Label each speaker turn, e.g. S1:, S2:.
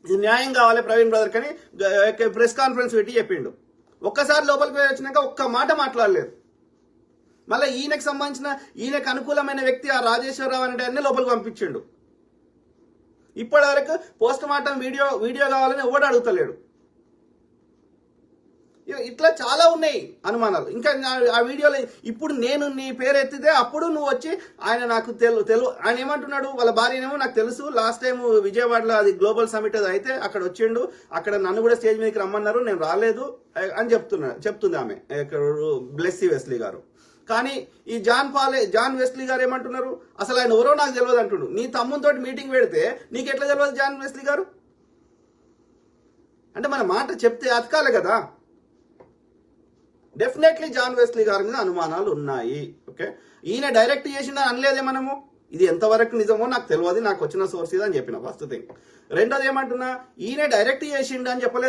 S1: ఇది న్యాయం కావాలి ప్రవీణ్ బ్రదర్ కని ప్రెస్ కాన్ఫరెన్స్ పెట్టి చెప్పిండు. ఒక్కసారి లోపలికి వచ్చినాక ఒక్క మాట మాట్లాడలేదు. మళ్ళీ ఈయనకు సంబంధించిన ఈయనకు అనుకూలమైన వ్యక్తి ఆ రాజేశ్వరరావు అనే అన్ని లోపలికి పంపించిండు. ఇప్పటి వరకు పోస్ట్ మార్టం వీడియో కావాలని ఎవడు అడుగుతలేడు. ఇట్లా చాలా ఉన్నాయి అనుమానాలు. ఇంకా ఆ వీడియోలో ఇప్పుడు నేను నీ పేరు ఎత్తితే అప్పుడు నువ్వు వచ్చి ఆయన నాకు ఆయన ఏమంటున్నాడు, వాళ్ళ భార్యనేమో నాకు తెలుసు, లాస్ట్ టైం విజయవాడలో అది గ్లోబల్ సమిట్ అది అయితే అక్కడ వచ్చిండు, అక్కడ నన్ను కూడా స్టేజ్ మీదకి రమ్మన్నారు, నేను రాలేదు అని చెప్తుంది ఆమె బ్లెస్సీ వెస్లీ గారు. కానీ ఈ జాన్ వెస్లీ గారు ఏమంటున్నారు, అసలు ఆయన ఎవరో నాకు తెలియదు అంటుడు. నీ తమ్ముతో మీటింగ్ పెడితే నీకు ఎట్లా తెలియదు జాన్ వెస్లీ గారు? అంటే మన మాట చెప్తే అతకాలి కదా. డెఫినెట్లీ జాన్ వెస్లీ గారి మీద అనుమానాలు ఉన్నాయి. ఓకే, ఈయన డైరెక్ట్ చేసిందని అనలేదే మనము. ఇది ఎంతవరకు నిజమో నాకు తెలియదు, నాకు వచ్చిన సోర్స్ ఇది అని చెప్పిన ఫస్ట్ థింగ్. రెండోది ఏమంటున్నా, ఈయన డైరెక్ట్ చేసిండు అని చెప్పలేదు.